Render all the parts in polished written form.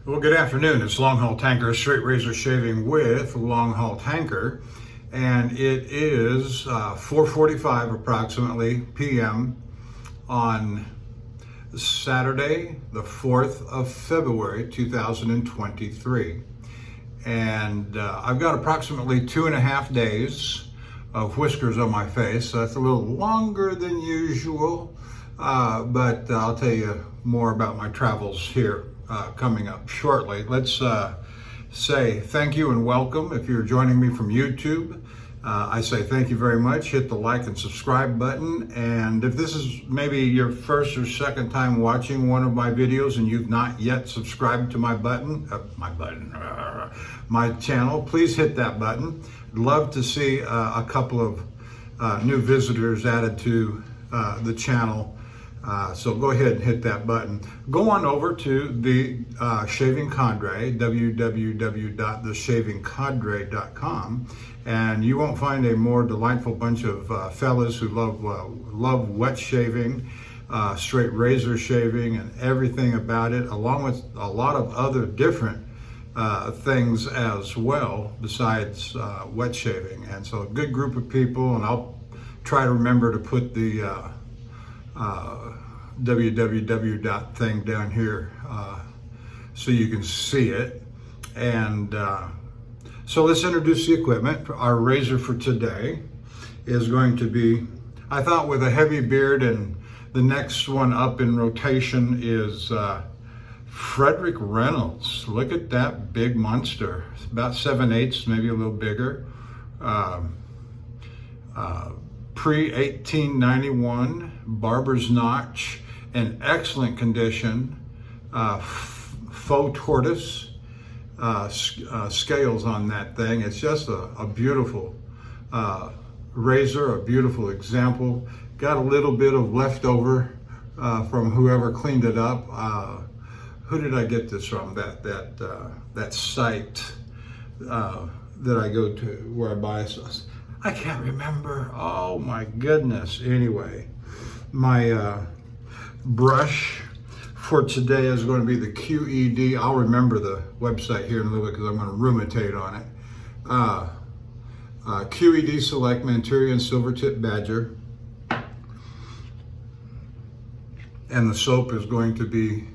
Well, good afternoon. It's Longhaultanker, straight razor shaving with Longhaultanker, and it is 4:45 approximately p.m. on Saturday, the 4th of February, 2023. And I've got approximately 2.5 days of whiskers on my face, so that's a little longer than usual, but I'll tell you more about my travels here coming up shortly. Let's say thank you and welcome. If you're joining me from YouTube, I say thank you very much. Hit the like and subscribe button. And if this is maybe your first or second time watching one of my videos and you've not yet subscribed to my channel, please hit that button. I'd love to see a couple of new visitors added to the channel. So go ahead and hit that button. Go on over to the Shaving Cadre, www.theshavingcadre.com, and you won't find a more delightful bunch of fellas who love wet shaving, straight razor shaving, and everything about it, along with a lot of other different things as well besides wet shaving. And so a good group of people, and I'll try to remember to put the www thing down here so you can see it. And so let's introduce the equipment. Our razor for today is going to be, I thought, with a heavy beard, and the next one up in rotation is Frederick Reynolds. Look at that big monster. It's about 7/8, maybe a little bigger. Pre-1891, barber's notch, in excellent condition, faux tortoise scales on that thing. It's just a beautiful razor, a beautiful example. Got a little bit of leftover from whoever cleaned it up. Who did I get this from? That site that I go to where I buy sauce. I can't remember. Oh my goodness. Anyway, my brush for today is going to be the QED. I'll remember the website here in a little bit because I'm going to ruminate on it. QED Select Manchurian Silvertip Badger. And the soap is going to be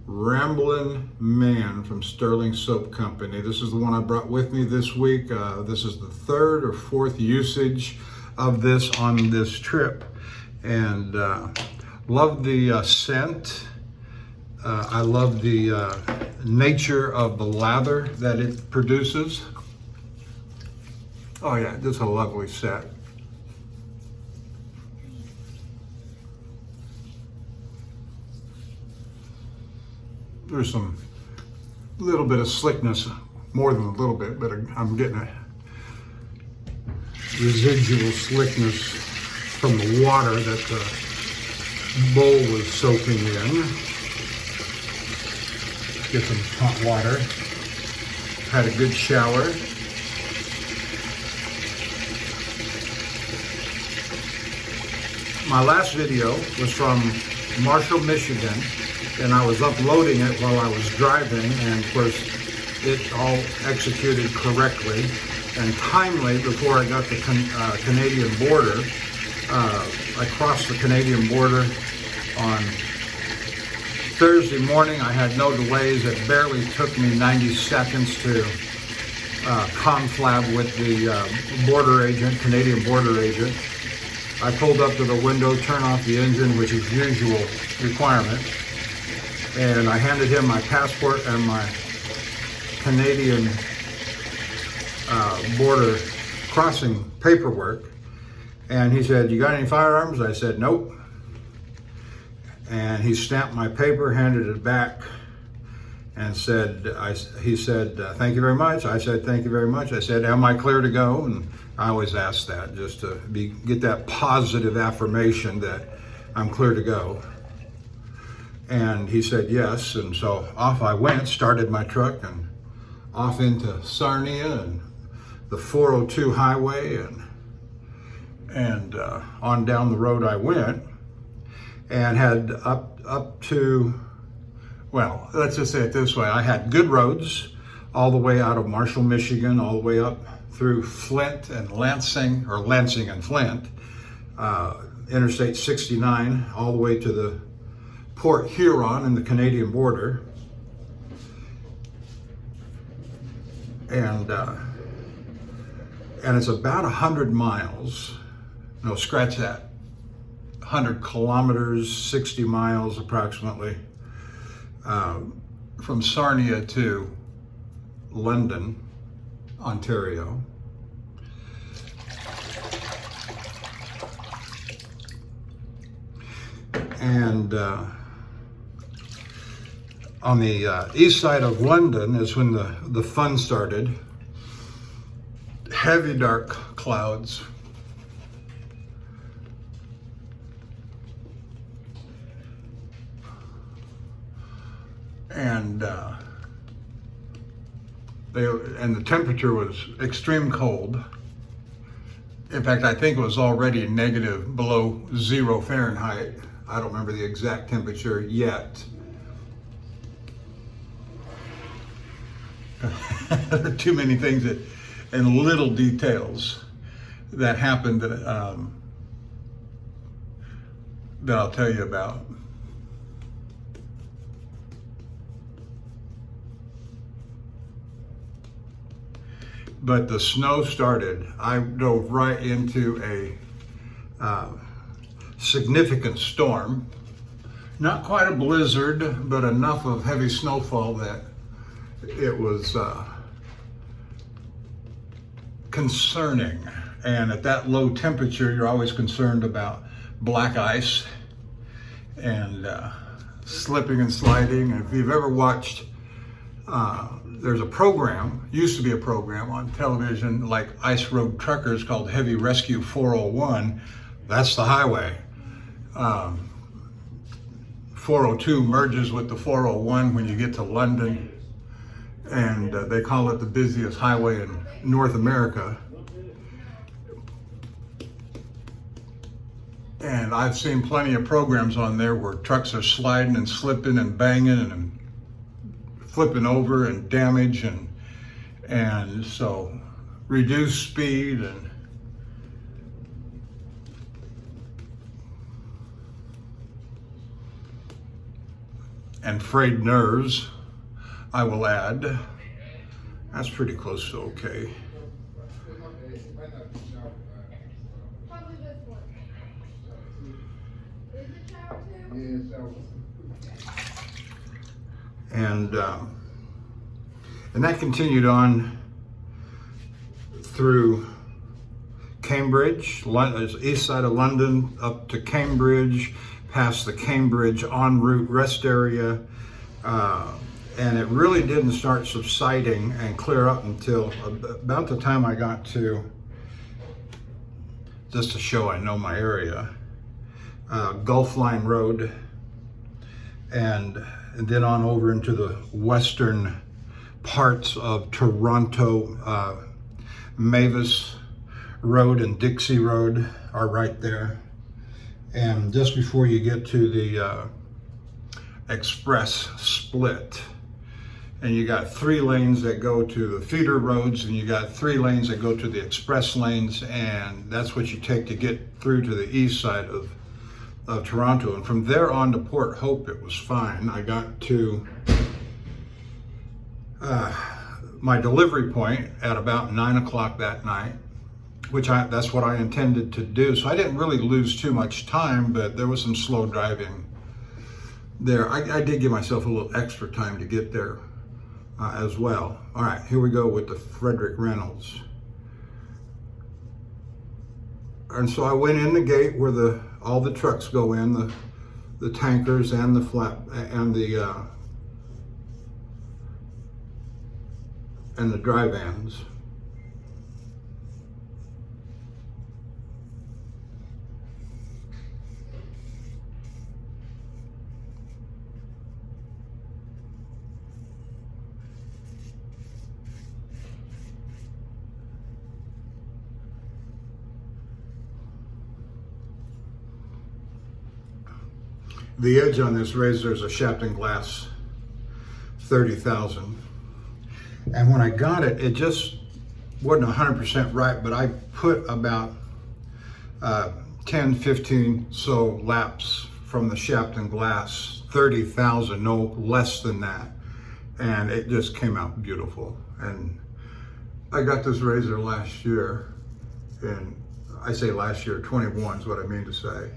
Ramblin Man from Stirling Soap Company. This is the one I brought with me this week. This is the 3rd or 4th usage of this on this trip, and love the scent. I love the nature of the lather that it produces. Oh yeah, just a lovely set. There's some little bit of slickness, more than a little bit, but I'm getting a residual slickness from the water that the bowl was soaking in. Get some hot water. Had a good shower. My last video was from Marshall, Michigan, and I was uploading it while I was driving, and of course it all executed correctly and timely before I got the Canadian border. I crossed the Canadian border on Thursday morning. I had no delays. It barely took me 90 seconds to conflab with the border agent, Canadian border agent. I pulled up to the window, turned off the engine, which is usual requirement, and I handed him my passport and my Canadian border crossing paperwork. And he said, "You got any firearms?" I said, "Nope." And he stamped my paper, handed it back, and he said, "Thank you very much." I said, "Thank you very much." I said, "Am I clear to go?" And I always ask that just to get that positive affirmation that I'm clear to go. And he said yes, and so off I went, started my truck, and off into Sarnia and the 402 highway, and on down the road I went, and had up to well, let's just say it this way. I had good roads all the way out of Marshall, Michigan, all the way up through Flint and Lansing, or Lansing and Flint, Interstate 69, all the way to the Port Huron and the Canadian border. And it's about 100 miles, no, scratch that, 100 kilometers, 60 miles approximately, from Sarnia to London, Ontario. And on the east side of London is when the fun started. Heavy dark clouds. And the temperature was extreme cold. In fact, I think it was already negative below 0 Fahrenheit. I don't remember the exact temperature yet. There are too many things and little details that happened that I'll tell you about. But the snow started. I drove right into a significant storm. Not quite a blizzard, but enough of heavy snowfall that it was concerning. And at that low temperature, you're always concerned about black ice and slipping and sliding. And if you've ever watched, there's a program, used to be a program on television like Ice Road Truckers called Heavy Rescue 401. That's the highway. 402 merges with the 401 when you get to London, and they call it the busiest highway in North America. And I've seen plenty of programs on there where trucks are sliding and slipping and banging and flipping over and damage, and so reduce speed and frayed nerves, I will add. That's pretty close to okay. And that continued on through Cambridge, east side of London, up to Cambridge, past the Cambridge en route rest area, and it really didn't start subsiding and clear up until about the time I got to, just to show I know my area, Gulf Line Road, and then on over into the western parts of Toronto. Mavis Road and Dixie Road are right there. And just before you get to the express split, and you got 3 lanes that go to the feeder roads, and you got 3 lanes that go to the express lanes, and that's what you take to get through to the east side of Toronto. And from there on to Port Hope, it was fine. I got to my delivery point at about 9 o'clock that night, that's what I intended to do. So I didn't really lose too much time, but there was some slow driving there. I did give myself a little extra time to get there as well. All right, here we go with the Frederick Reynolds. And so I went in the gate where all the trucks go in, the tankers and the dry vans. The edge on this razor is a Shapton Glass 30,000. And when I got it, it just wasn't 100% right, but I put about 10, 15 so laps from the Shapton Glass, 30,000, no less than that. And it just came out beautiful. And I got this razor last year, and I say last year, 21 is what I mean to say.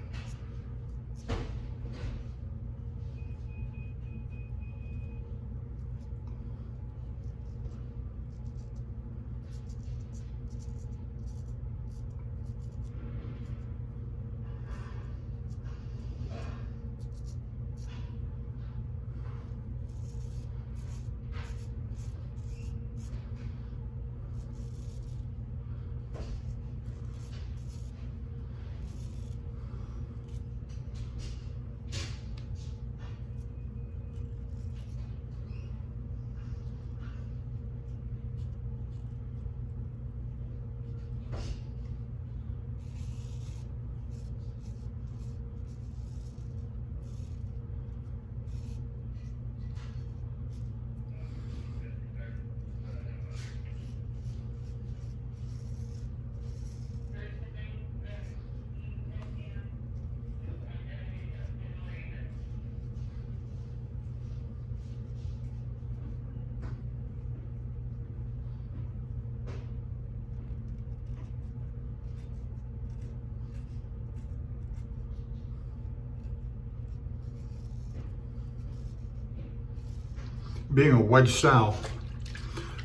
Being a wedge style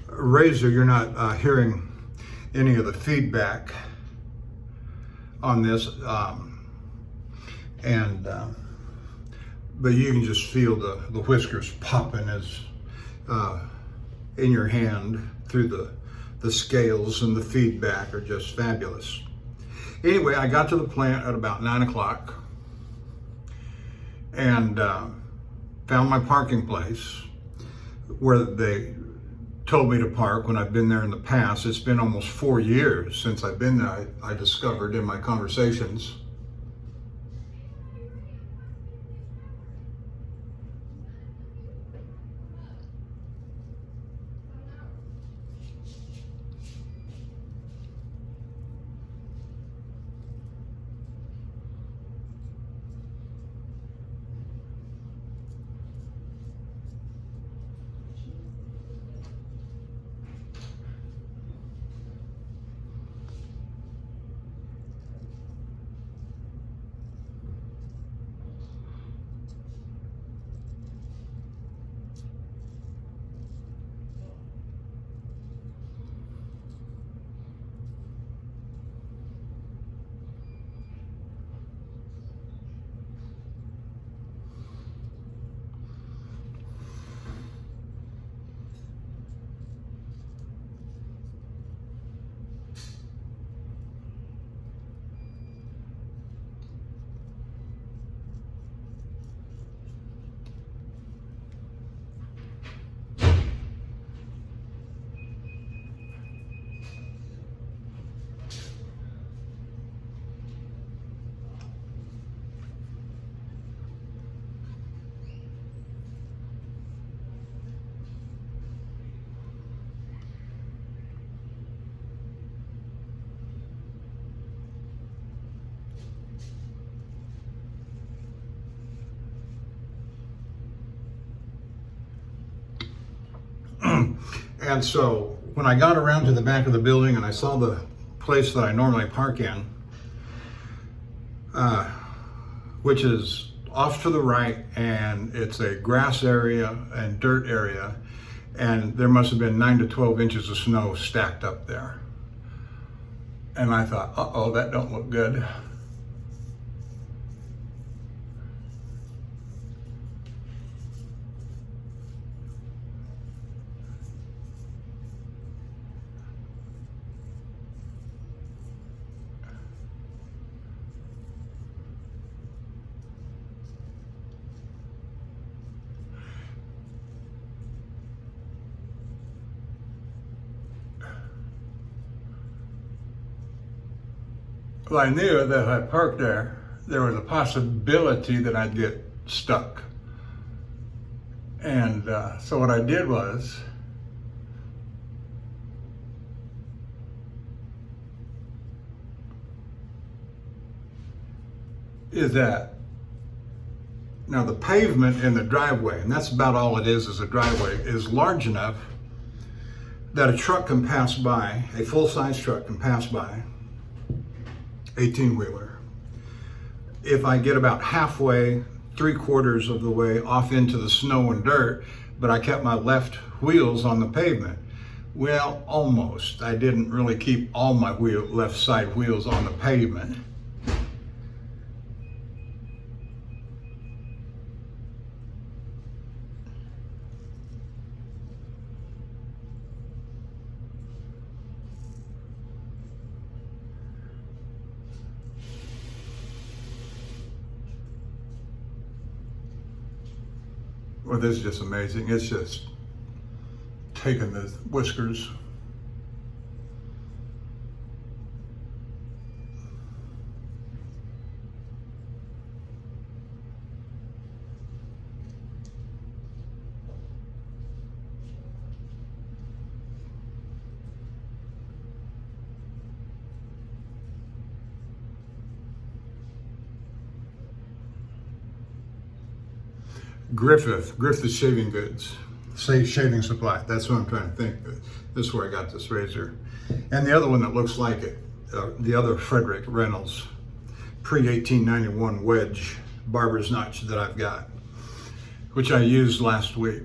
razor, you're not hearing any of the feedback on this, but you can just feel the whiskers popping as in your hand through the scales, and the feedback are just fabulous. Anyway, I got to the plant at about 9 o'clock and found my parking place where they told me to park when I've been there in the past. It's been almost 4 years since I've been there, I discovered in my conversations. And so when I got around to the back of the building and I saw the place that I normally park in, which is off to the right, and it's a grass area and dirt area, and there must have been 9 to 12 inches of snow stacked up there. And I thought, uh-oh, that don't look good. Well, I knew that if I parked there was a possibility that I'd get stuck. And so what I did was, now the pavement in the driveway, and that's about all it is a driveway, is large enough that a truck can pass by, a full-size truck can pass by, 18-wheeler. If I get about halfway, 3/4 of the way off into the snow and dirt, but I kept my left wheels on the pavement. Well, almost. I didn't really keep all my left side wheels on the pavement. Well, this is just amazing. It's just taking the whiskers. Griffith Shaving Goods, Shaving Supply. That's what I'm trying to think. This is where I got this razor. And the other one that looks like it, the other Frederick Reynolds, pre-1891 wedge barber's notch that I've got, which I used last week.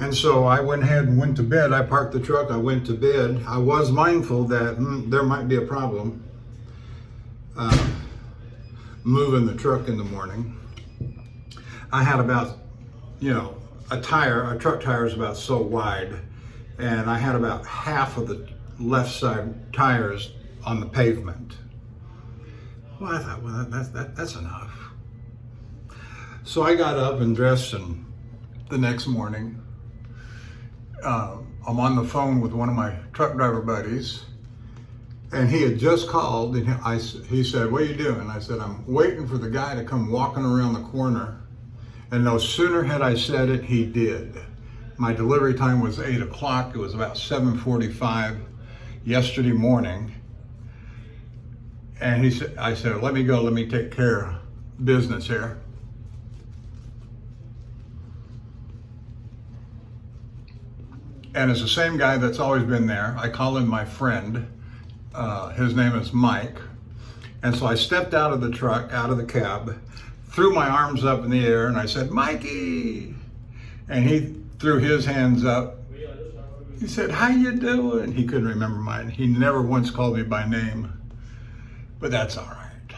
And so I went ahead and went to bed. I parked the truck, I went to bed. I was mindful that there might be a problem moving the truck in the morning. I had about, a truck tire is about so wide, and I had about half of the left side tires on the pavement. Well, I thought, well, that's enough. So I got up and dressed, and the next morning, I'm on the phone with one of my truck driver buddies, and he had just called, and he said, "What are you doing?" I said, "I'm waiting for the guy to come walking around the corner." And no sooner had I said it, he did. My delivery time was 8 o'clock. It was about 7:45 yesterday morning. And I said, "Let me go, let me take care of business here." And it's the same guy that's always been there. I call him my friend. His name is Mike. And so I stepped out of the truck, out of the cab, threw my arms up in the air, and I said, "Mikey!" And he threw his hands up. He said, "How you doing?" He couldn't remember mine. He never once called me by name. But that's all right.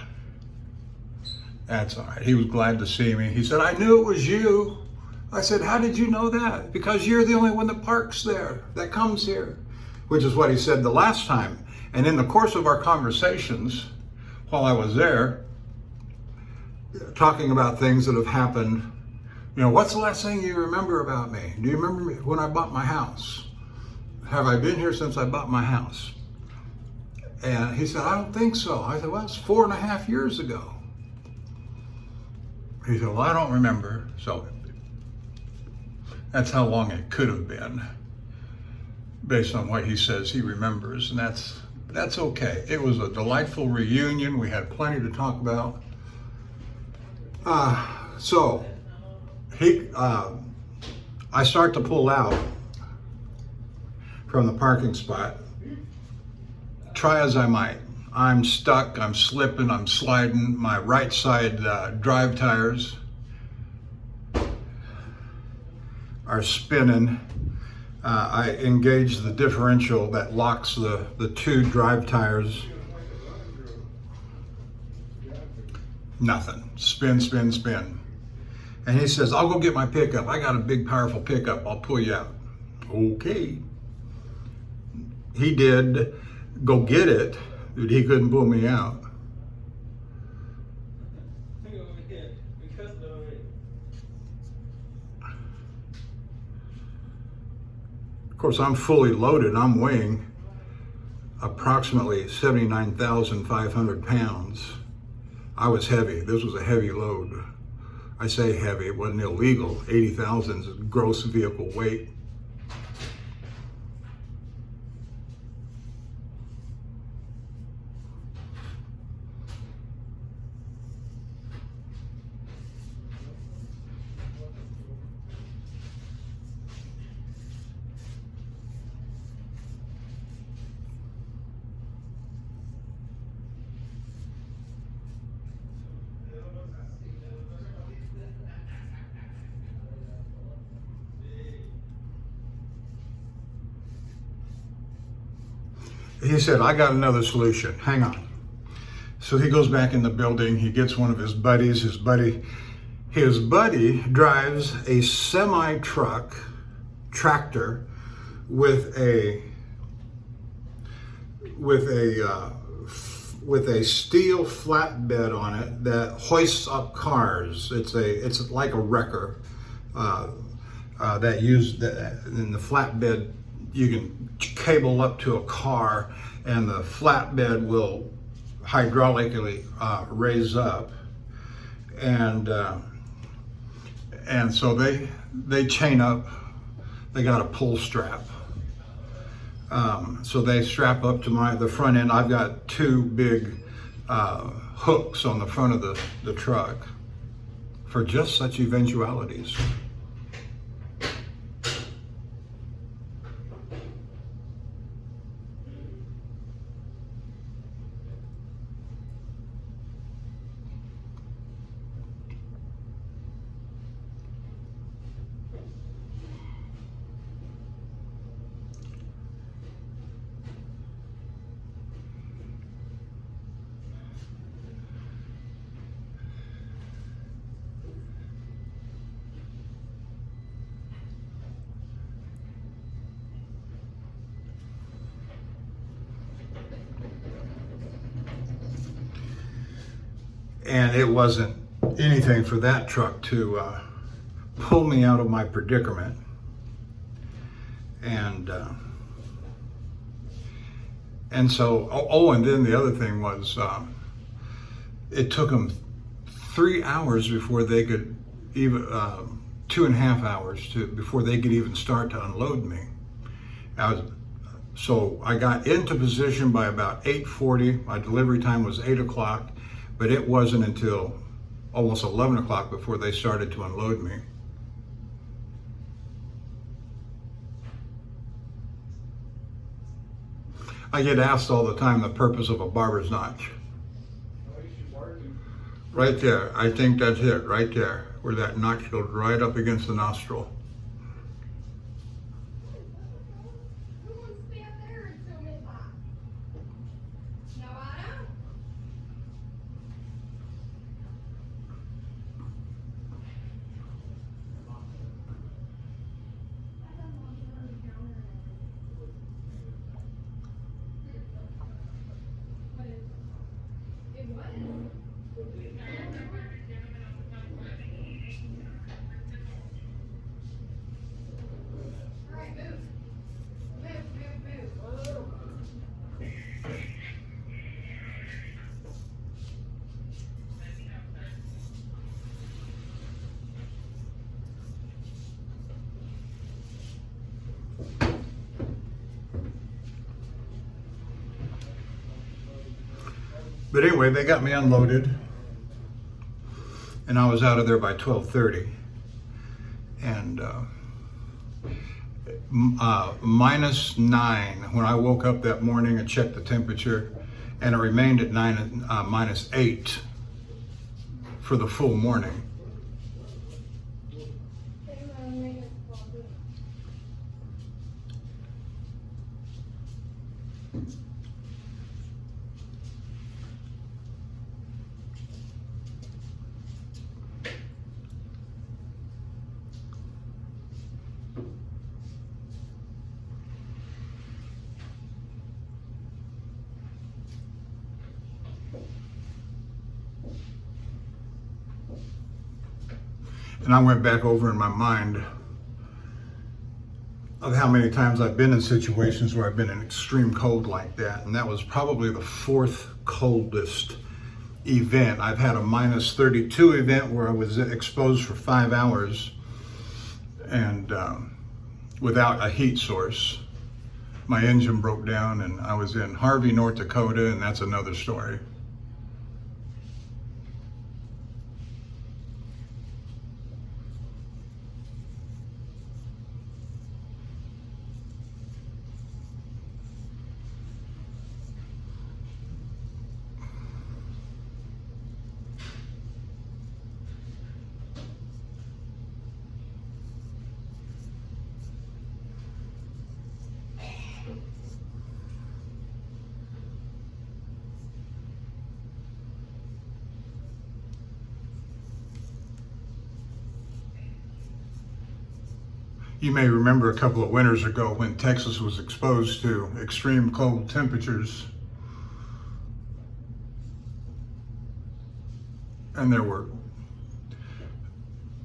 That's all right. He was glad to see me. He said, "I knew it was you." I said, "How did you know that?" "Because you're the only one that parks there, that comes here," which is what he said the last time. And in the course of our conversations, while I was there, talking about things that have happened, what's the last thing you remember about me? Do you remember me when I bought my house? Have I been here since I bought my house? And he said, "I don't think so." I said, "Well, it's 4.5 years ago." He said, "Well, I don't remember." So that's how long it could have been, based on what he says he remembers, and that's okay. It was a delightful reunion. We had plenty to talk about. So I start to pull out from the parking spot. Try as I might, I'm stuck, I'm slipping, I'm sliding. My right side drive tires are spinning. I engaged the differential that locks the two drive tires. Nothing. Spin, spin, spin. And he says, I'll go get my pickup. I got a big, powerful pickup. I'll pull you out. Okay. He did go get it, but he couldn't pull me out. Of course, I'm fully loaded. I'm weighing approximately 79,500 pounds. I was heavy. This was a heavy load. I say heavy, it wasn't illegal. 80,000 is gross vehicle weight. He said, I got another solution, hang on. So he goes back in the building, he gets one of his buddies, his buddy drives a semi-truck tractor with a steel flatbed on it that hoists up cars. It's like a wrecker that used in the flatbed. You can cable up to a car, and the flatbed will hydraulically raise up, and so they chain up. They got a pull strap, so they strap up to the front end. I've got two big hooks on the front of the truck for just such eventualities. And it wasn't anything for that truck to pull me out of my predicament. And so, and then the other thing was, it took them 3 hours before they could even, 2.5 hours before they could even start to unload me. So I got into position by about 8:40. My delivery time was 8 o'clock. But it wasn't until almost 11 o'clock before they started to unload me. I get asked all the time the purpose of a barber's notch. Right there, I think that's it, right there, where that notch goes right up against the nostril. But anyway, they got me unloaded, and I was out of there by 12:30. And -9 when I woke up that morning and checked the temperature, and it remained at -8 for the full morning. And I went back over in my mind of how many times I've been in situations where I've been in extreme cold like that. And that was probably the fourth coldest event. I've had a minus 32 event where I was exposed for 5 hours and without a heat source. My engine broke down and I was in Harvey, North Dakota, and that's another story. You may remember a couple of winters ago when Texas was exposed to extreme cold temperatures, and there were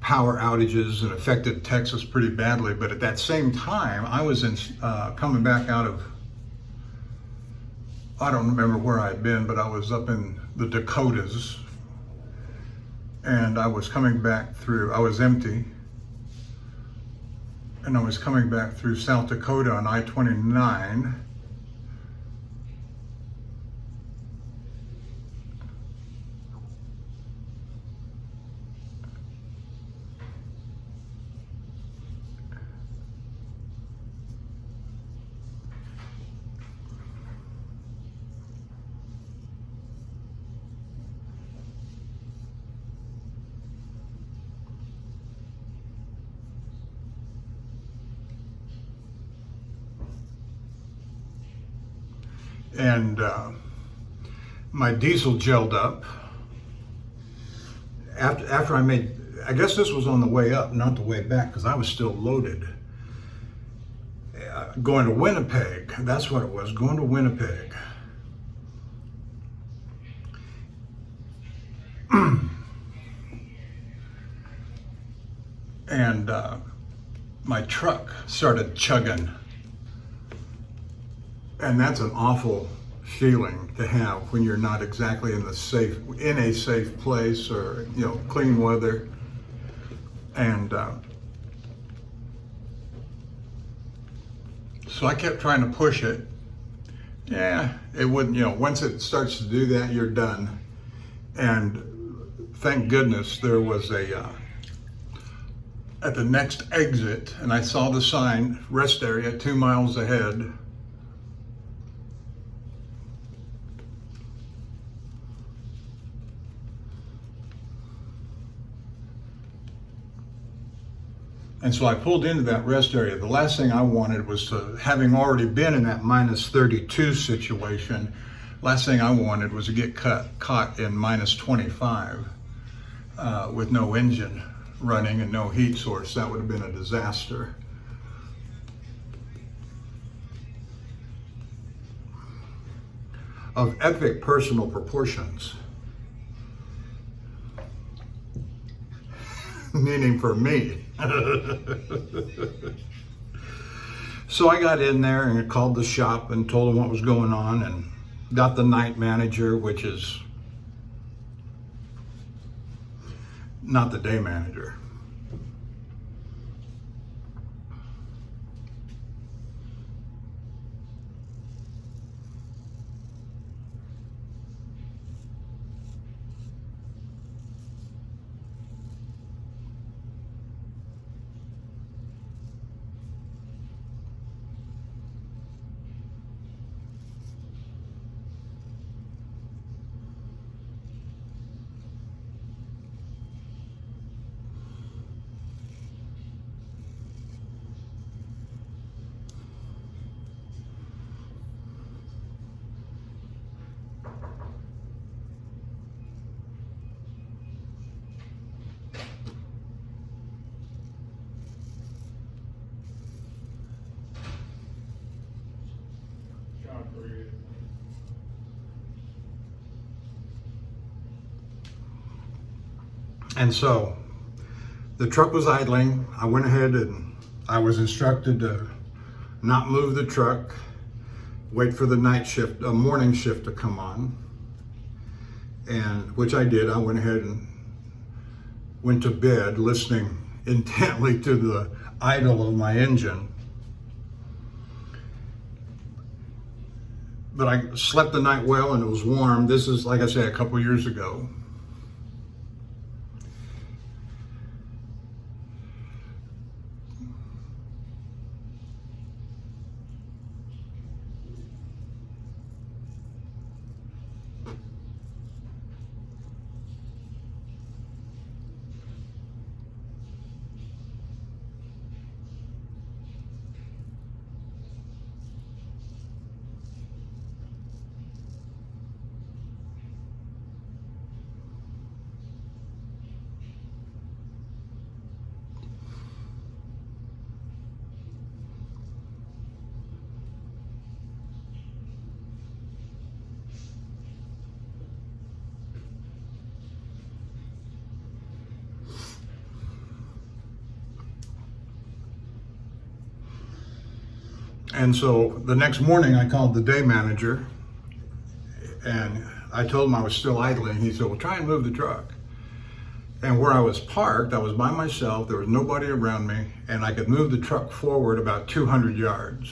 power outages and affected Texas pretty badly. But at that same time, I was coming back out of, I don't remember where I'd been, but I was up in the Dakotas, and I was coming back through, I was empty, and I was coming back through South Dakota on I-29. And my diesel gelled up. After I made, I guess this was on the way up, not the way back, because I was still loaded. Going to Winnipeg, that's what it was, going to Winnipeg. And my truck started chugging. And that's an awful feeling to have when you're not exactly in a safe place or, you know, clean weather. And so I kept trying to push it. Yeah, it wouldn't, you know, once it starts to do that, you're done. And thank goodness there was at the next exit, and I saw the sign, rest area 2 miles ahead. And so I pulled into that rest area. The last thing I wanted was to, having already been in that minus 32 situation, last thing I wanted was to get caught in minus 25 with no engine running and no heat source. That would have been a disaster. Of epic personal proportions. Meaning for me. So I got in there and called the shop and told them what was going on and got the night manager, which is not the day manager. And so the truck was idling. I went ahead and I was instructed to not move the truck, wait for the morning shift to come on. And which I did. I went ahead and went to bed listening intently to the idle of my engine. But I slept the night well and it was warm. This is, like I say, a couple years ago. And so the next morning I called the day manager and I told him I was still idling. He said, well, try and move the truck. And where I was parked, I was by myself, there was nobody around me, and I could move the truck forward about 200 yards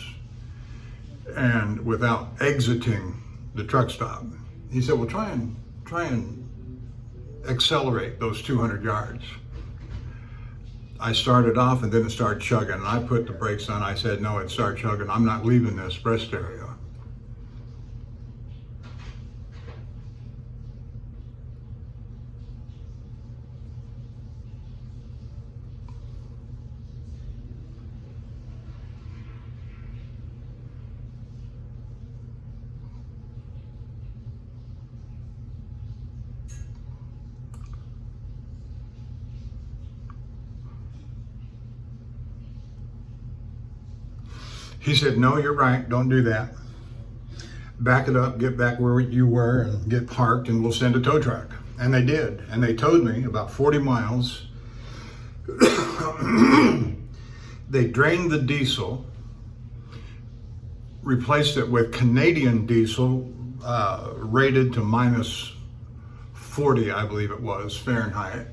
and without exiting the truck stop. He said, well, try and accelerate those 200 yards. I started off and then it started chugging. And I put the brakes on. I said, no, it started chugging. I'm not leaving this rest area. He said, no, you're right, don't do that. Back it up, get back where you were and get parked and we'll send a tow truck. And they did, and they towed me about 40 miles. They drained the diesel, replaced it with Canadian diesel, rated to minus 40, I believe it was, Fahrenheit.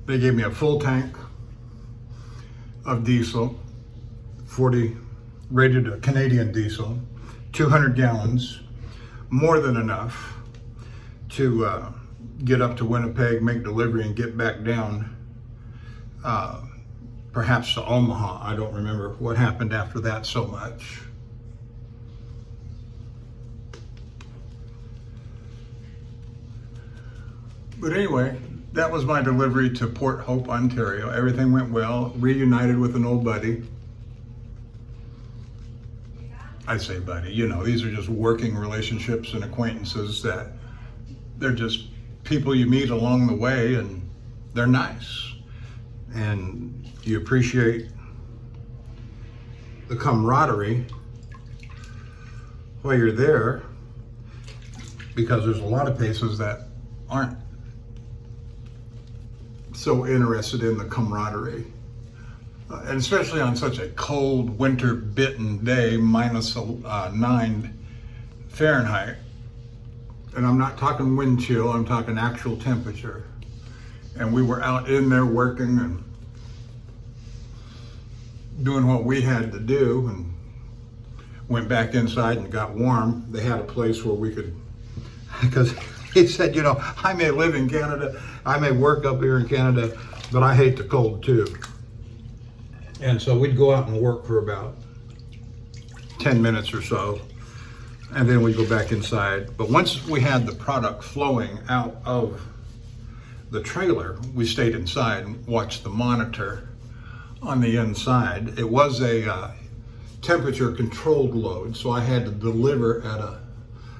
They gave me a full tank of diesel, 40 rated Canadian diesel, 200 gallons, more than enough to get up to Winnipeg, make delivery, and get back down, perhaps to Omaha. I don't remember what happened after that so much. But anyway, that was my delivery to Port Hope, Ontario. Everything went well, reunited with an old buddy. I say buddy, you know, these are just working relationships and acquaintances that they're just people you meet along the way and they're nice. And you appreciate the camaraderie while you're there, because there's a lot of places that aren't so interested in the camaraderie. And especially on such a cold, winter-bitten day, minus 9 Fahrenheit. And I'm not talking wind chill, I'm talking actual temperature. And we were out in there working and doing what we had to do, and went back inside and got warm. They had a place where we could, because He said, you know, I may live in Canada, I may work up here in Canada, but I hate the cold too. And so we'd go out and work for about 10 minutes or so, and then we'd go back inside. But once we had the product flowing out of the trailer, we stayed inside and watched the monitor on the inside. It was a temperature controlled load, so I had to deliver at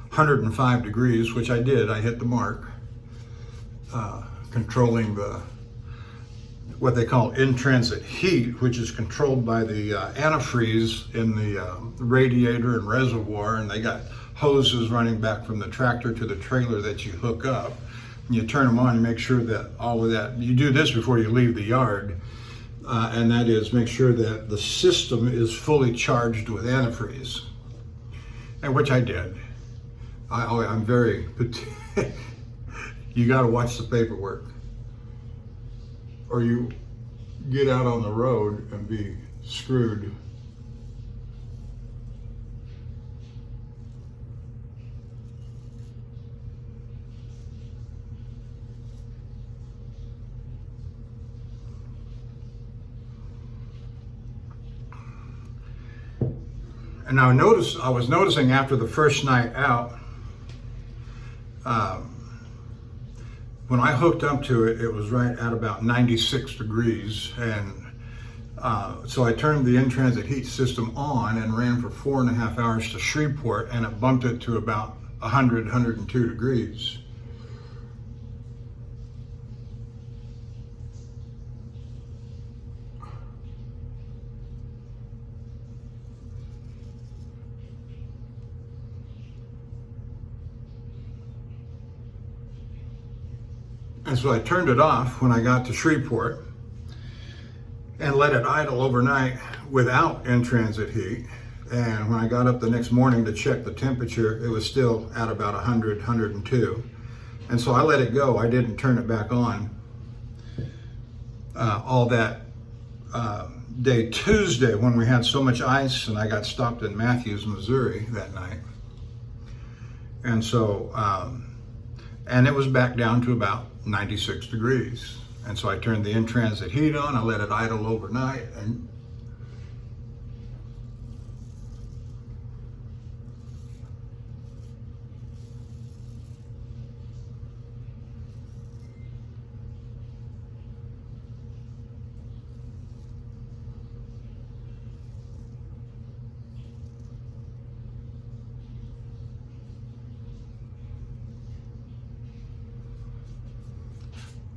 105 degrees, which I did. I hit the mark, controlling what they call in-transit heat, which is controlled by the antifreeze in the radiator and reservoir, and they got hoses running back from the tractor to the trailer that you hook up. And you turn them on and make sure that all of that, you do this before you leave the yard, and that is make sure that the system is fully charged with antifreeze, and which I did. I'm very, you got to watch the paperwork, or you get out on the road and be screwed. And now I was noticing after the first night out, when I hooked up to it, it was right at about 96 degrees. And so I turned the in-transit heat system on and ran for 4.5 hours to Shreveport, and it bumped it to about 100, 102 degrees. And so I turned it off when I got to Shreveport and let it idle overnight without in-transit heat. And when I got up the next morning to check the temperature, it was still at about 100, 102. And so I let it go. I didn't turn it back on all that day Tuesday when we had so much ice and I got stopped in Matthews, Missouri that night. And so, and it was back down to about 96 degrees. And so I turned the in-transit heat on, I let it idle overnight, and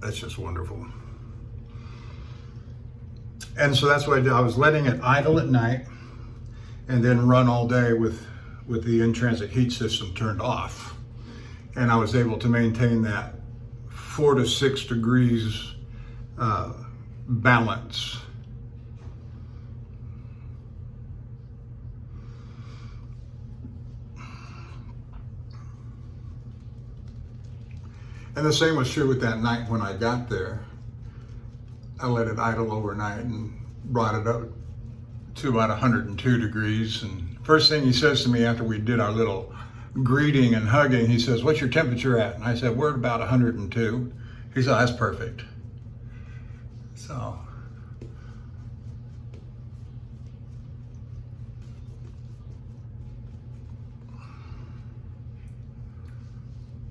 that's just wonderful. And so that's what I did. I was letting it idle at night and then run all day with the in-transit heat system turned off. And I was able to maintain that 4 to 6 degrees balance. And the same was true with that night when I got there. I let it idle overnight and brought it up to about 102 degrees. And first thing he says to me after we did our little greeting and hugging, he says, "What's your temperature at?" And I said, "We're at about 102. He said, "That's perfect." So.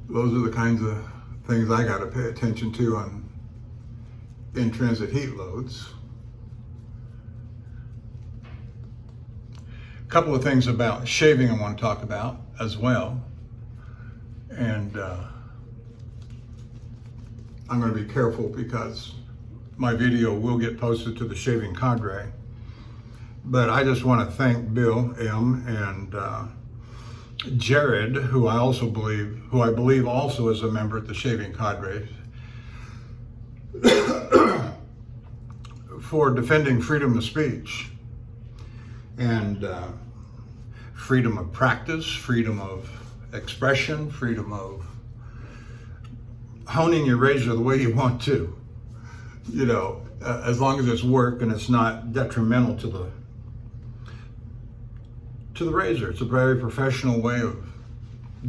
Those are the kinds of things I got to pay attention to on in-transit heat loads. A couple of things about shaving I want to talk about as well. And I'm going to be careful because my video will get posted to the Shaving Cadre. But I just want to thank Bill M. and Jared, who I believe also is a member at the Shaving Cadre, for defending freedom of speech and freedom of practice, freedom of expression, freedom of honing your razor the way you want to, you know, as long as it's work and it's not detrimental to the razor. It's a very professional way of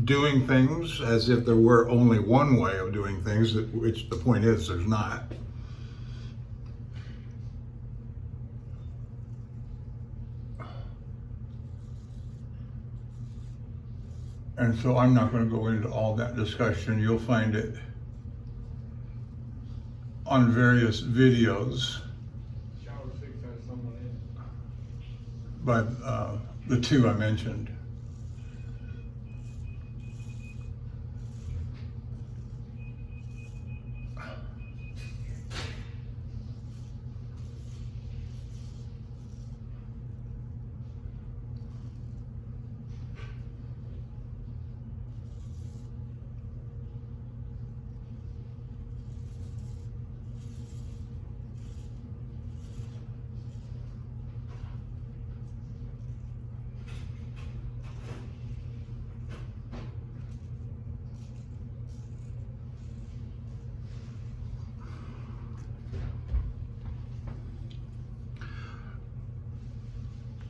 doing things as if there were only one way of doing things, which the point is there's not. And so I'm not going to go into all that discussion. You'll find it on various videos by the two I mentioned.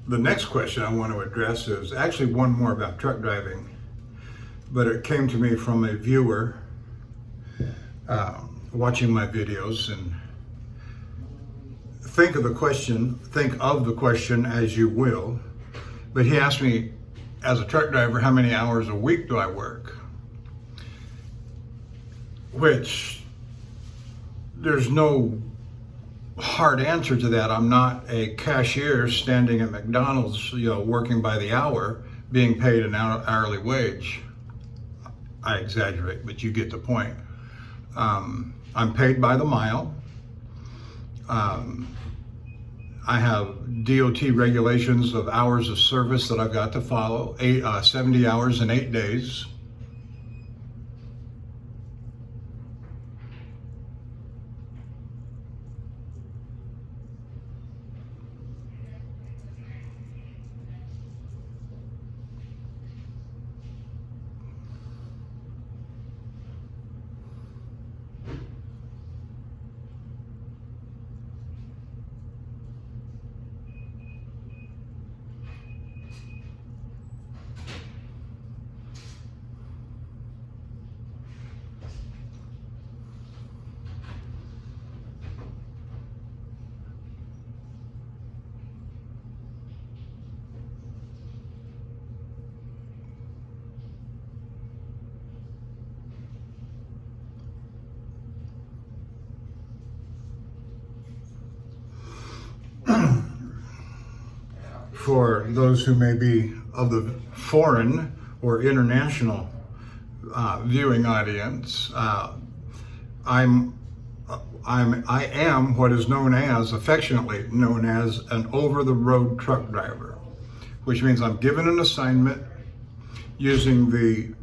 The next question I want to address is actually one more about truck driving, but it came to me from a viewer watching my videos. And think of the question as you will, but he asked me, as a truck driver, how many hours a week do I work? Which there's no hard answer to that. I'm not a cashier standing at McDonald's, working by the hour, being paid an hourly wage. I exaggerate, but you get the point. I'm paid by the mile. I have DOT regulations of hours of service that I've got to follow, 70 hours in 8 days. For those who may be of the foreign or international viewing audience, I am what is affectionately known as an over-the-road truck driver, which means I'm given an assignment using the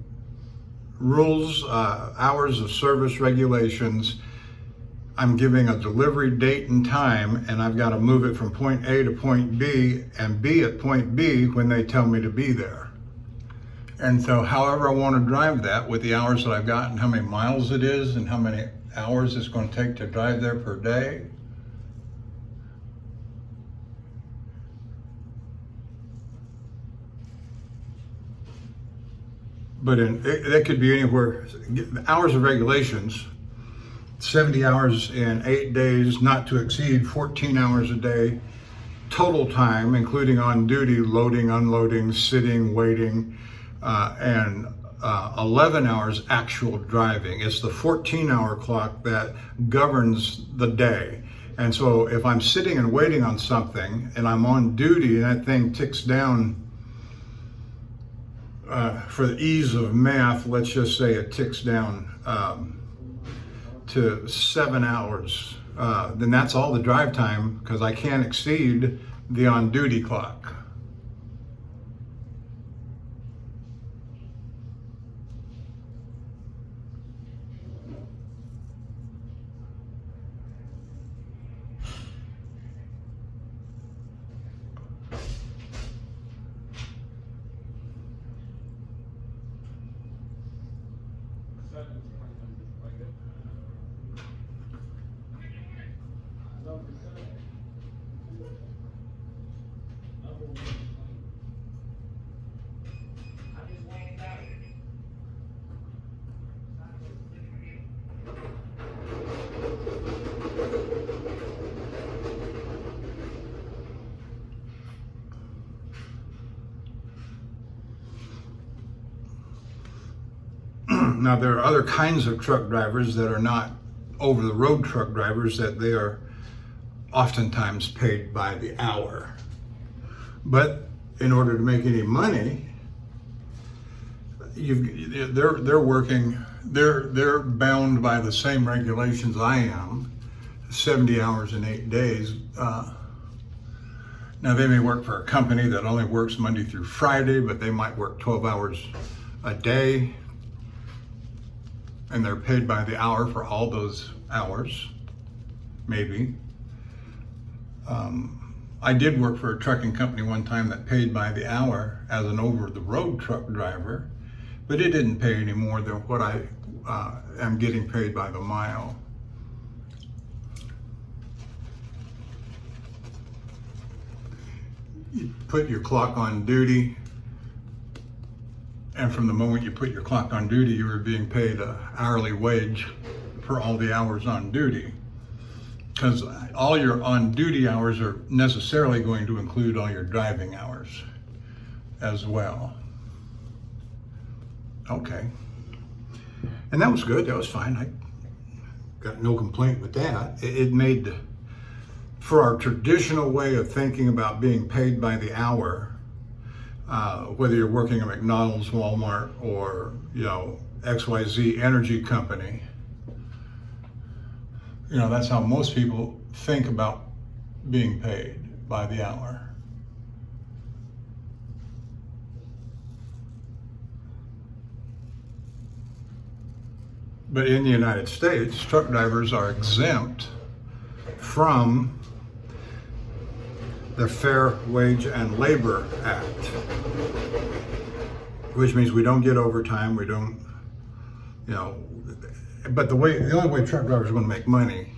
rules, hours of service regulations. I'm giving a delivery date and time, and I've got to move it from point A to point B and be at point B when they tell me to be there. And so however I want to drive that with the hours that I've got and how many miles it is and how many hours it's going to take to drive there per day. But that could be anywhere, hours of regulations, 70 hours in 8 days, not to exceed 14 hours a day, total time, including on duty, loading, unloading, sitting, waiting, and 11 hours actual driving. It's the 14-hour clock that governs the day. And so if I'm sitting and waiting on something and I'm on duty and that thing ticks down, for the ease of math, let's just say it ticks down to 7 hours, then that's all the drive time, because I can't exceed the on-duty clock. Now, there are other kinds of truck drivers that are not over-the-road truck drivers that they are oftentimes paid by the hour. But in order to make any money, they're bound by the same regulations I am, 70 hours in 8 days. Now, they may work for a company that only works Monday through Friday, but they might work 12 hours a day, and they're paid by the hour for all those hours, maybe. I did work for a trucking company one time that paid by the hour as an over-the-road truck driver, but it didn't pay any more than what I am getting paid by the mile. You put your clock on duty, and from the moment you put your clock on duty, you were being paid an hourly wage for all the hours on duty. Because all your on-duty hours are necessarily going to include all your driving hours as well. Okay. And that was good, that was fine. I got no complaint with that. It made, for our traditional way of thinking about being paid by the hour, whether you're working at McDonald's, Walmart, or XYZ energy company, that's how most people think about being paid by the hour. But in the United States, truck drivers are exempt from the Fair Wage and Labor Act, which means we don't get overtime, we don't, but the only way truck drivers are going to make money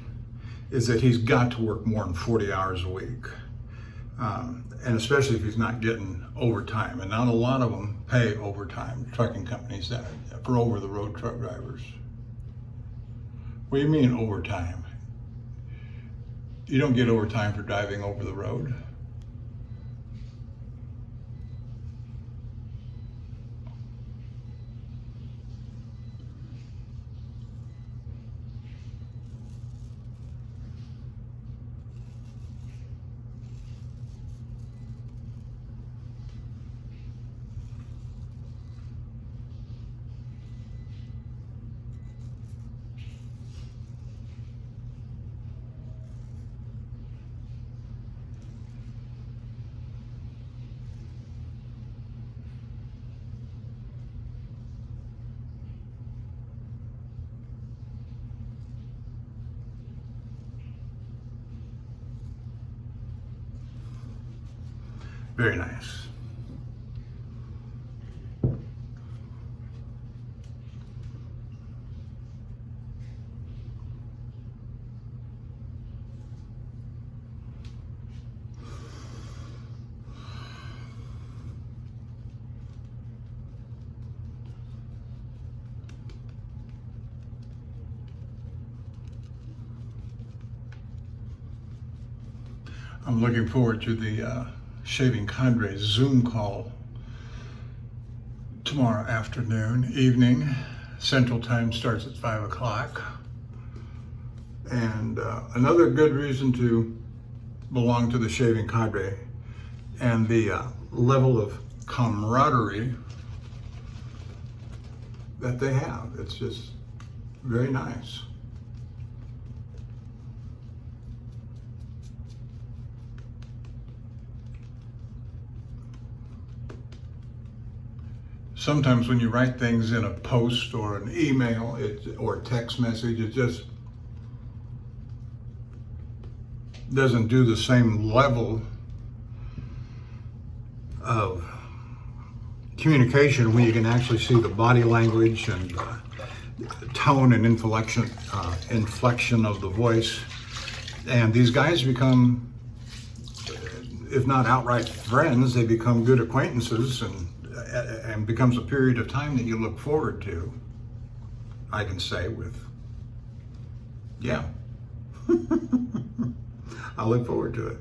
is that he's got to work more than 40 hours a week. And especially if he's not getting overtime. And not a lot of them pay overtime, trucking companies, that for over-the-road truck drivers. What do you mean overtime? You don't get overtime for driving over the road. Very nice. I'm looking forward to the Shaving Cadre's Zoom call tomorrow evening. Central Time starts at 5 o'clock. And another good reason to belong to the Shaving Cadre, and the level of camaraderie that they have. It's just very nice. Sometimes when you write things in a post or an email or a text message, it just doesn't do the same level of communication when you can actually see the body language and tone and inflection of the voice. And these guys become, if not outright friends, they become good acquaintances, and becomes a period of time that you look forward to, I can say with, yeah. I look forward to it.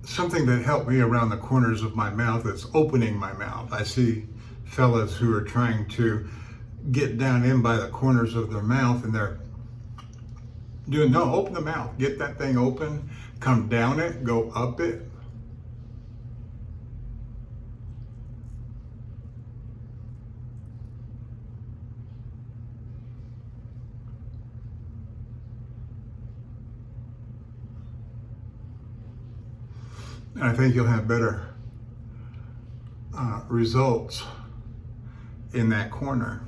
something that helped me around the corners of my mouth is opening my mouth. I see fellas who are trying to get down in by the corners of their mouth, and they're doing, no, open the mouth, get that thing open, come down it, go up it. And I think you'll have better results in that corner.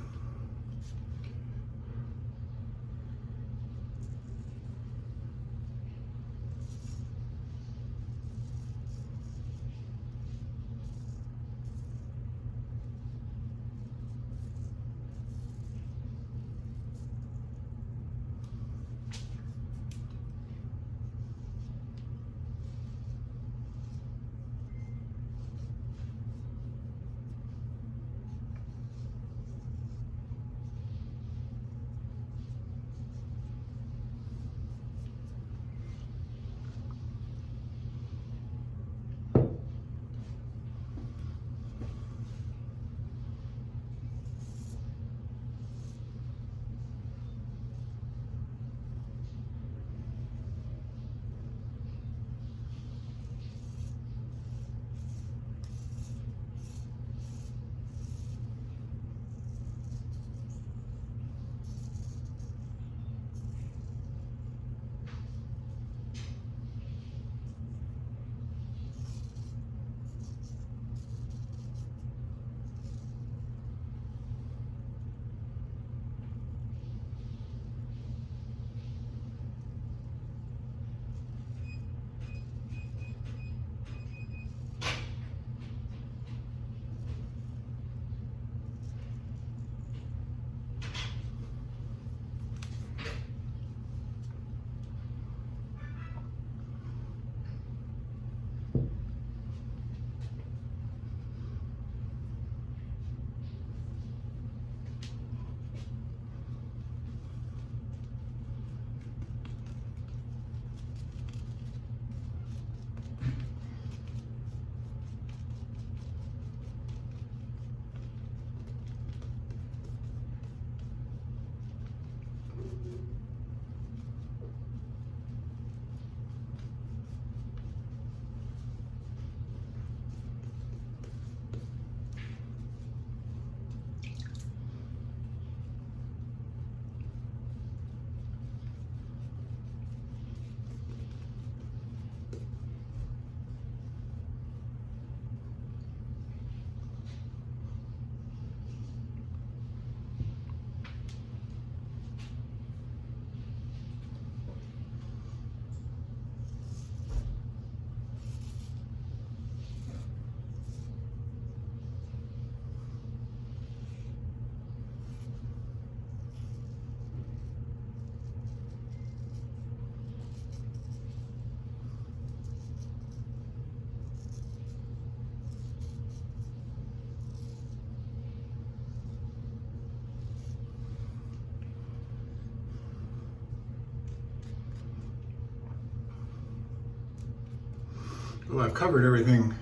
Well, I've covered everything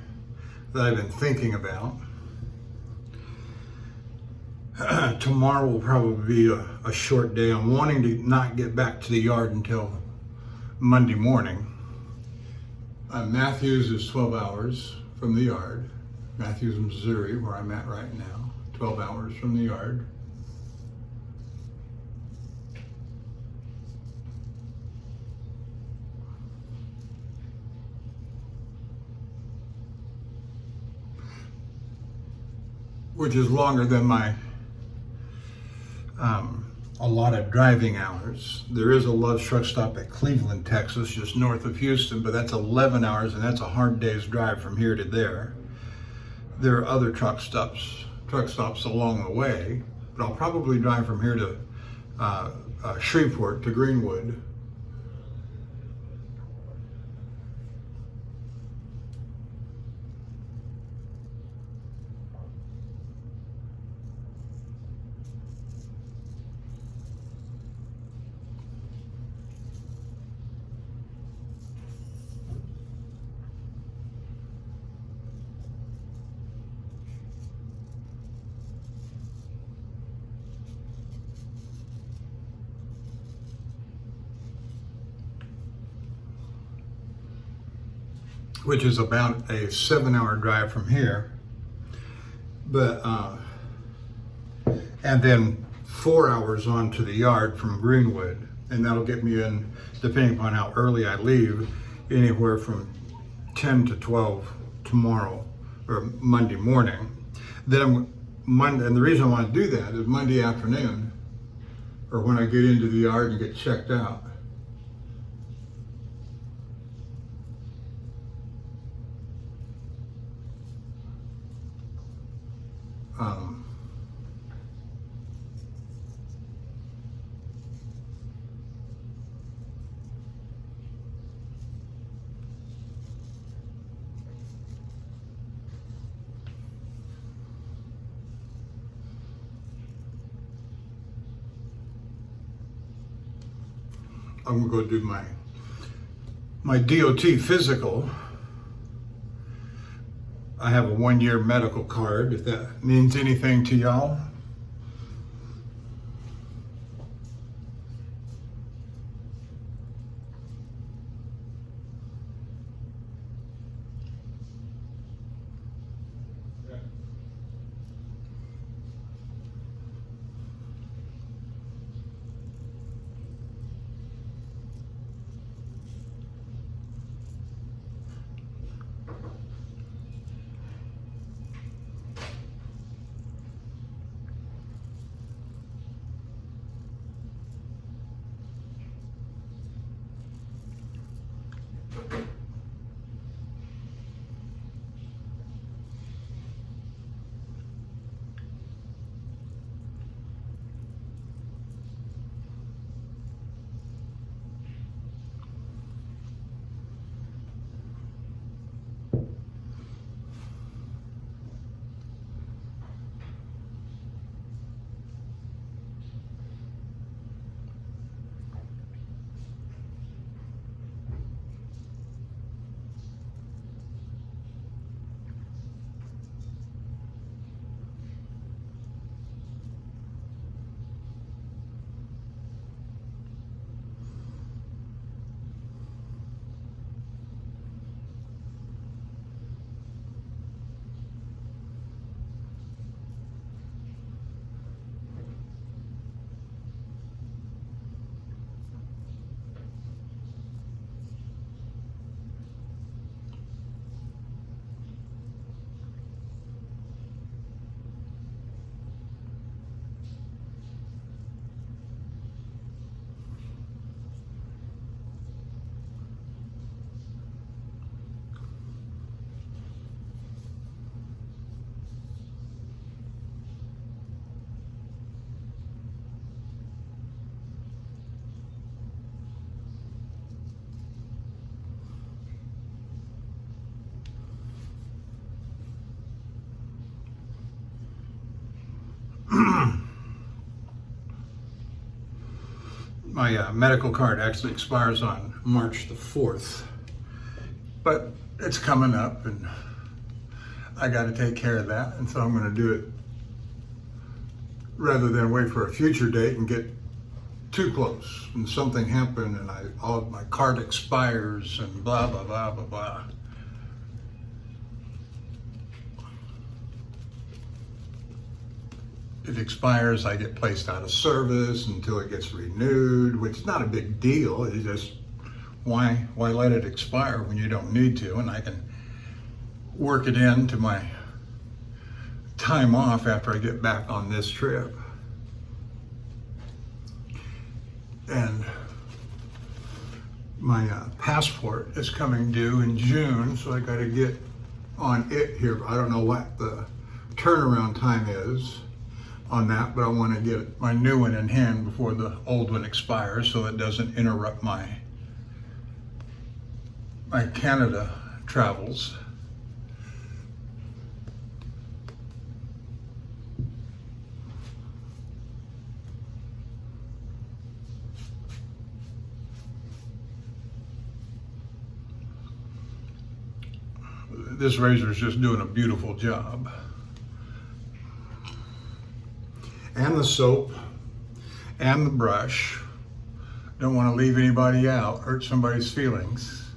that I've been thinking about. Tomorrow will probably be a short day. I'm wanting to not get back to the yard until Monday morning. Matthews is 12 hours from the yard. Matthews, Missouri, where I'm at right now, 12 hours from the yard. Which is longer than my allotted driving hours. There is a Love's truck stop at Cleveland, Texas, just north of Houston, but that's 11 hours, and that's a hard day's drive from here to there. There are other truck stops along the way, but I'll probably drive from here to Shreveport to Greenwood. which is about a 7-hour drive from here. But and then 4 hours on to the yard from Greenwood, and that'll get me in, depending upon how early I leave, anywhere from 10 to 12 tomorrow or Monday morning. Then Monday, and the reason I want to do that is Monday afternoon, or when I get into the yard and get checked out. I'm gonna go do my DOT physical. I have a 1-year medical card, if that means anything to y'all. My medical card actually expires on March the 4th, but it's coming up and I got to take care of that, and so I'm going to do it rather than wait for a future date and get too close and something happened and my card expires and blah blah blah blah blah. It expires, I get placed out of service until it gets renewed, which is not a big deal. It's just, why let it expire when you don't need to? And I can work it into my time off after I get back on this trip. And my passport is coming due in June, so I got to get on it here. I don't know what the turnaround time is on that, but I want to get my new one in hand before the old one expires, so it doesn't interrupt my Canada travels. This razor is just doing a beautiful job. And the soap and the brush. Don't want to leave anybody out, hurt somebody's feelings.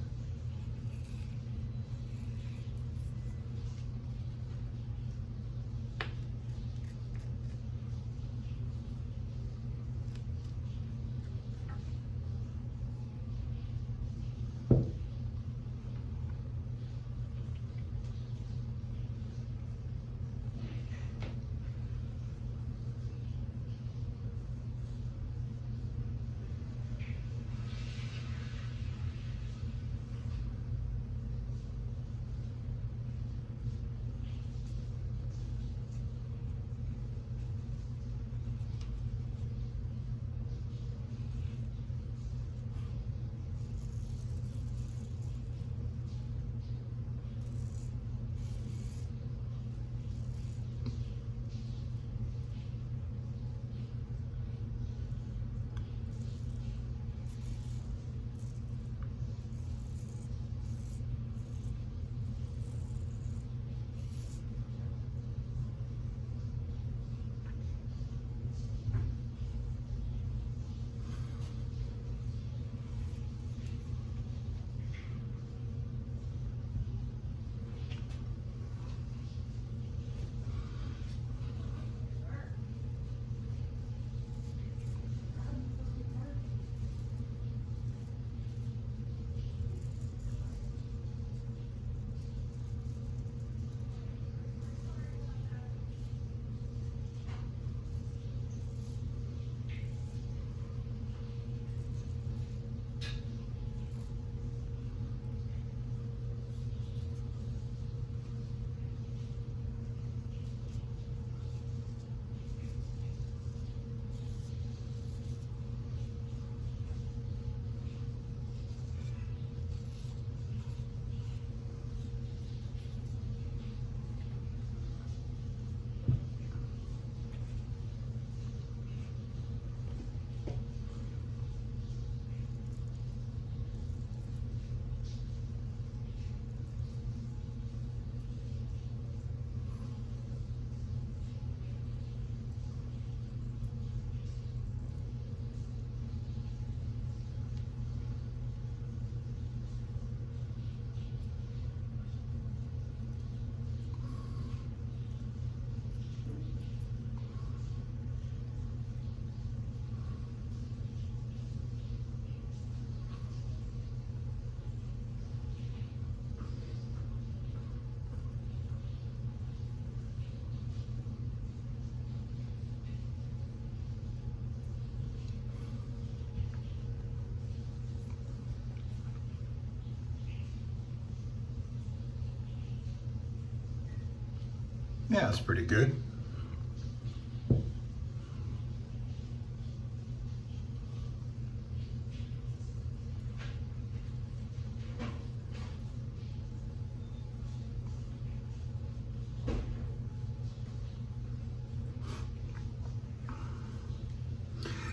Yeah, it's pretty good.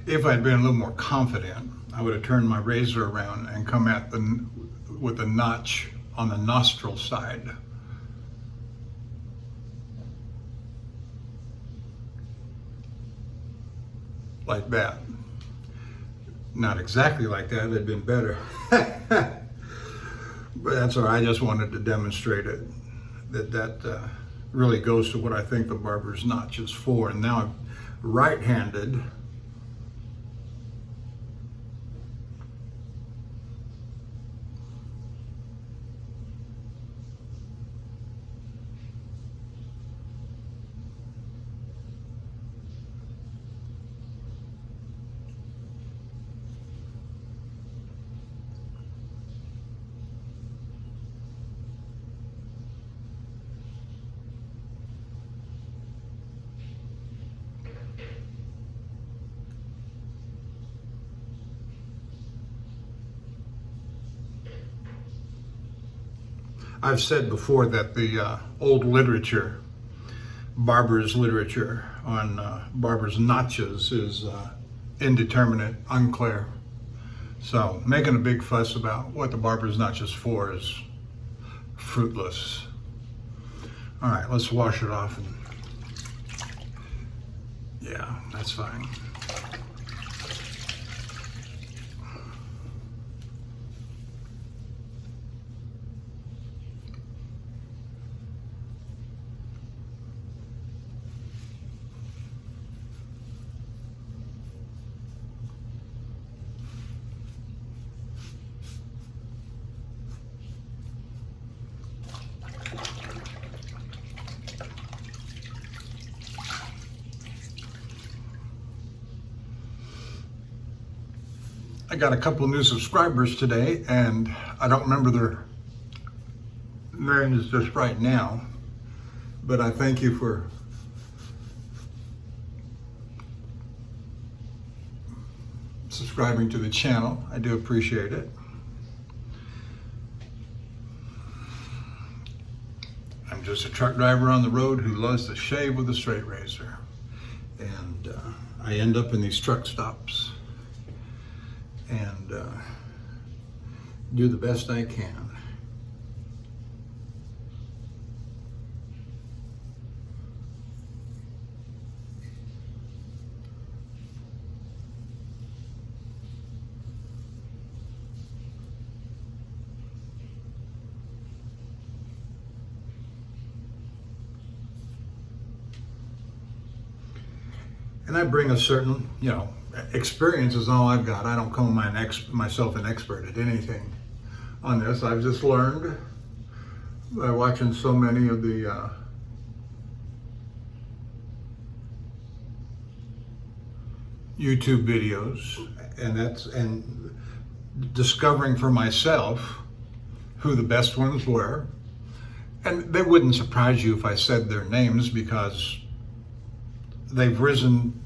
If I'd been a little more confident, I would have turned my razor around and come at with the notch on the nostril side. Like that. Not exactly like that, it'd been better. But that's all right, I just wanted to demonstrate it. That really goes to what I think the barber's notch is for. And now I'm right-handed. I've said before that the old literature, barber's literature on barber's notches is indeterminate, unclear. So making a big fuss about what the barber's notch is for is fruitless. All right, let's wash it off. And yeah, that's fine. I got a couple of new subscribers today, and I don't remember their names just right now, but I thank you for subscribing to the channel. I do appreciate it. I'm just a truck driver on the road who loves to shave with a straight razor, and I end up in these truck stops and do the best I can. And I bring a certain, experience is all I've got. I don't call myself an expert at anything on this. I've just learned by watching so many of the YouTube videos, and discovering for myself who the best ones were. And they wouldn't surprise you if I said their names, because they've risen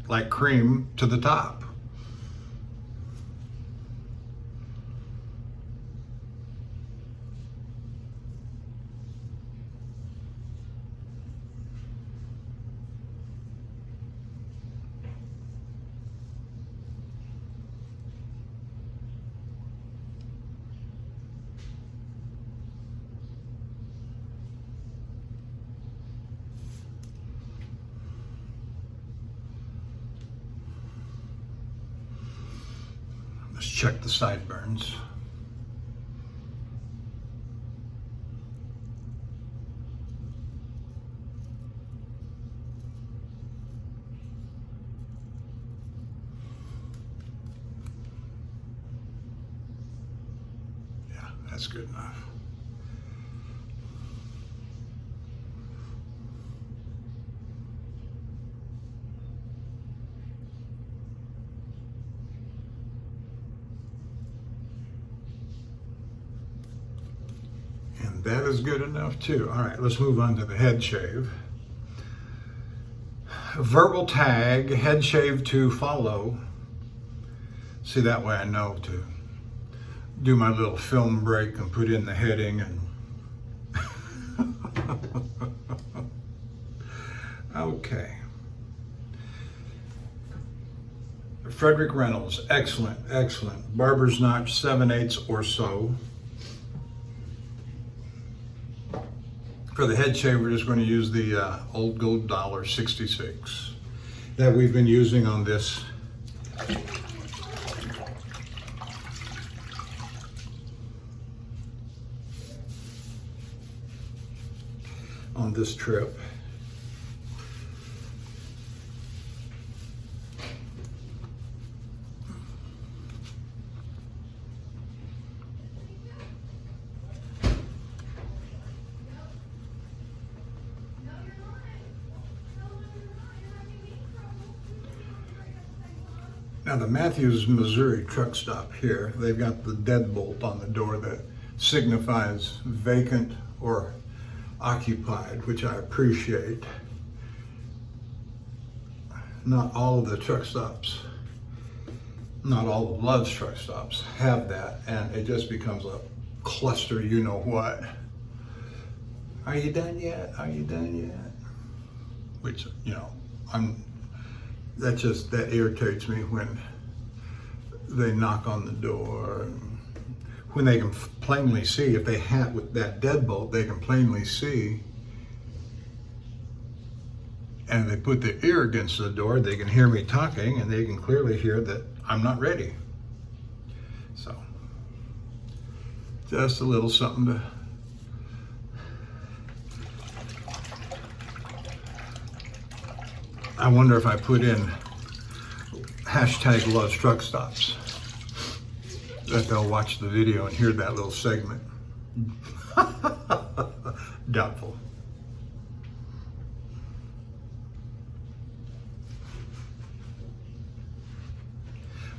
like cream to the top. Let's check the sideburns. Yeah, that's good enough. That is good enough too. All right, let's move on to the head shave. verbal tag, head shave to follow. See, that way I know to do my little film break and put in the heading and okay. Frederick Reynolds, excellent, excellent. Barber's notch, 7/8 or so. For the head shave, we're just going to use the old gold dollar 66 that we've been using on this trip. Now the Matthews, Missouri truck stop here, they've got the deadbolt on the door that signifies vacant or occupied, which I appreciate. Not all of the truck stops, not all of Love's truck stops have that, and it just becomes a cluster, you know what. Are you done yet? Are you done yet? Which, you know, that irritates me when they knock on the door. When they can plainly see, if they have with that deadbolt, they can plainly see, and they put their ear against the door, they can hear me talking, and they can clearly hear that I'm not ready. So, just a little something to I wonder if I put in hashtag Love's Truck Stops, that they'll watch the video and hear that little segment. Doubtful.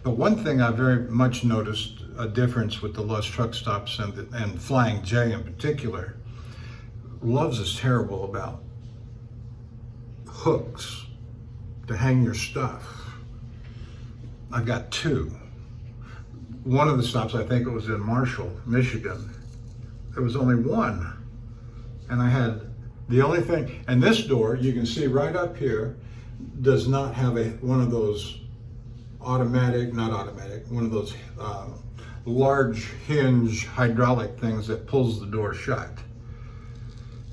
But one thing I very much noticed a difference with the Love's Truck Stops and Flying J in particular. Love's is terrible about hooks to hang your stuff. I've got two. One of the stops, I think it was in Marshall, Michigan, there was only one. And I had the only thing, and this door, you can see right up here, does not have one of those not automatic, one of those large hinge hydraulic things that pulls the door shut.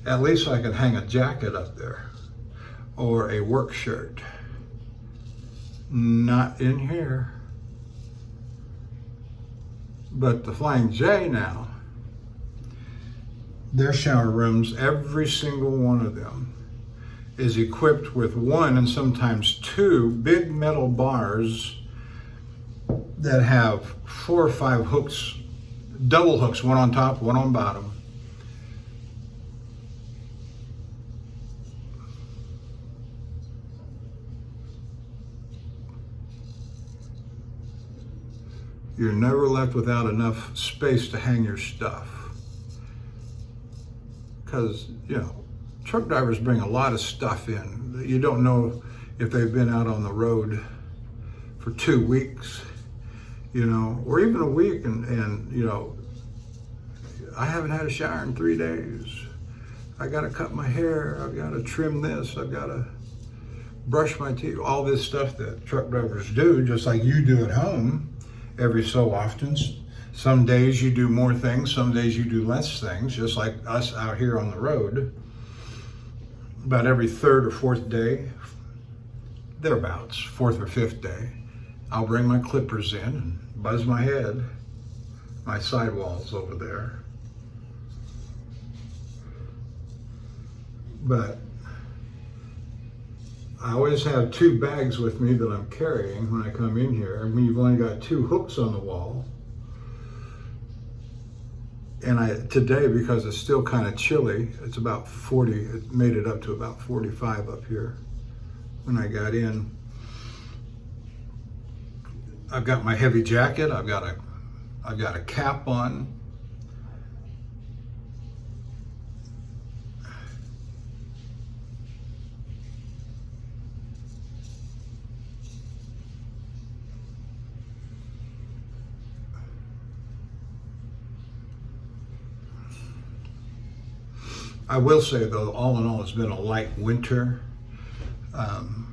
At least I could hang a jacket up there or a work shirt. Not in here. But the Flying J now, their shower rooms, every single one of them is equipped with one and sometimes two big metal bars that have 4 or 5 hooks, double hooks, one on top, one on bottom. You're never left without enough space to hang your stuff. Because, you know, truck drivers bring a lot of stuff in. You don't know if they've been out on the road for 2 weeks, you know, or even a week, and you know, I haven't had a shower in 3 days. I gotta cut my hair, I've gotta trim this, I've gotta brush my teeth, all this stuff that truck drivers do, just like you do at home every so often. Some days you do more things, some days you do less things, just like us out here on the road. About every 3rd or 4th day, thereabouts, 4th or 5th day, I'll bring my clippers in and buzz my head, my sidewalls over there. But I always have 2 bags with me that I'm carrying when I come in here. And when you've only got 2 hooks on the wall, and today, because it's still kind of chilly, it's about 40, it made it up to about 45 up here when I got in. I've got my heavy jacket, I've got a cap on. I will say though, all in all, it's been a light winter.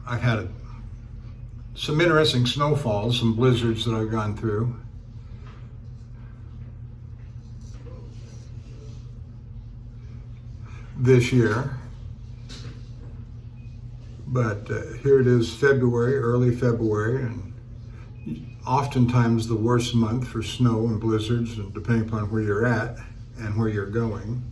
I've had some interesting snowfalls, some blizzards that I've gone through. This year. But here it is, February, early February, and oftentimes the worst month for snow and blizzards, depending upon where you're at and where you're going.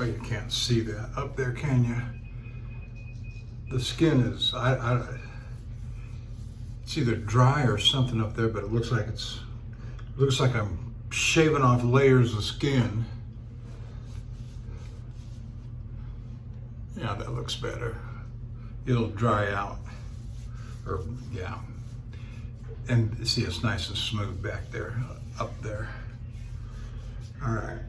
Well, you can't see that up there, can you? The skin is, it's either dry or something up there, but it looks like I'm shaving off layers of skin. Yeah, that looks better. It'll dry out, or yeah. And see, it's nice and smooth back there, up there. All right.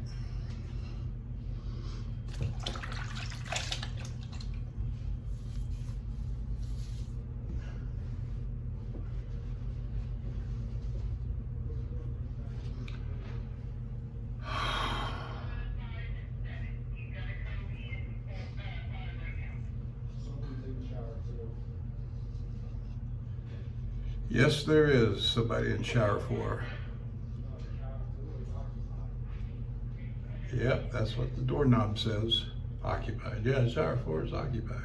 Yes, there is somebody in shower 4. Yep, that's what the doorknob says. Occupied. Yeah, shower 4 is occupied.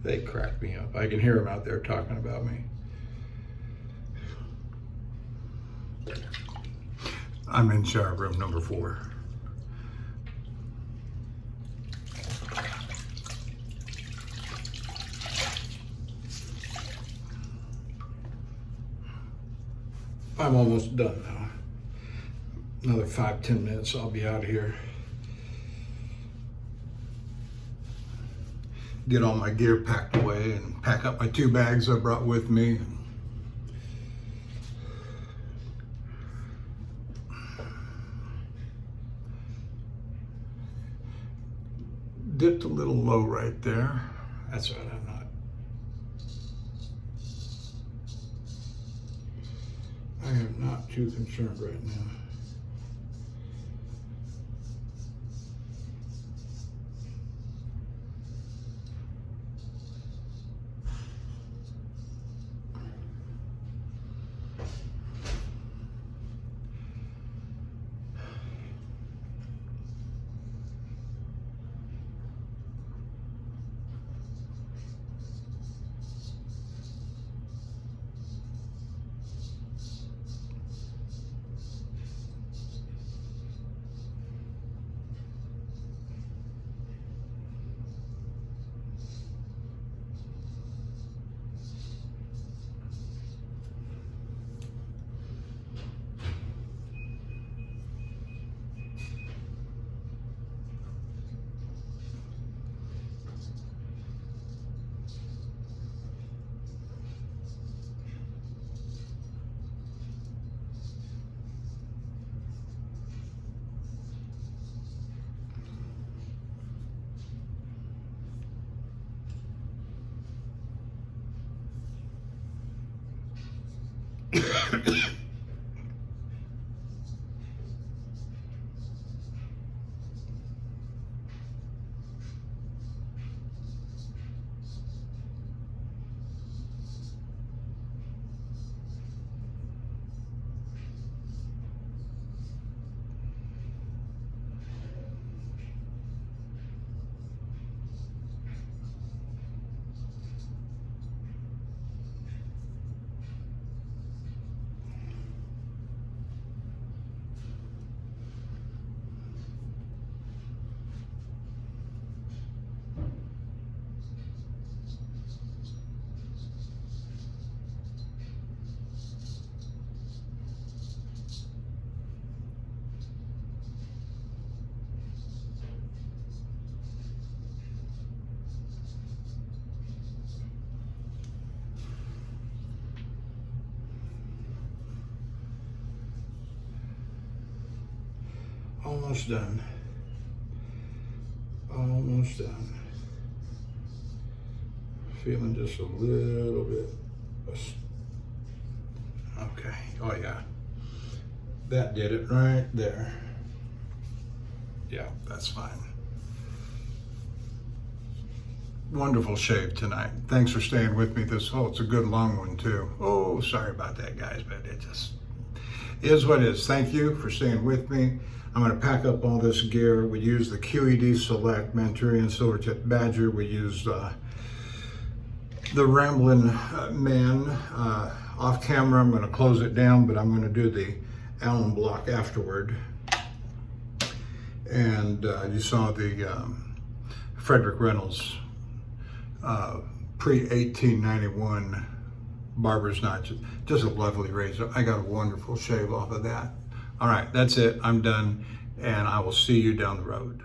They crack me up. I can hear them out there talking about me. I'm in shower room number 4. I'm almost done now. Another 5-10 minutes, I'll be out of here. Get all my gear packed away and pack up my 2 bags I brought with me. Dipped a little low right there. That's right, I am not too concerned right now. Almost done. Almost done. Feeling just a little bit. Okay. Oh yeah. That did it right there. Yeah, that's fine. Wonderful shave tonight. Thanks for staying with me this whole, it's a good long one too. Oh, sorry about that guys, but it just is what it is. Thank you for staying with me. I'm going to pack up all this gear. We used the QED Select Manchurian Silvertip Badger. We used the Ramblin Man. Off camera, I'm going to close it down, but I'm going to do the Allen block afterward. And you saw the Frederick Reynolds pre-1891 barber's notch. Just a lovely razor. I got a wonderful shave off of that. All right, that's it. I'm done, and I will see you down the road.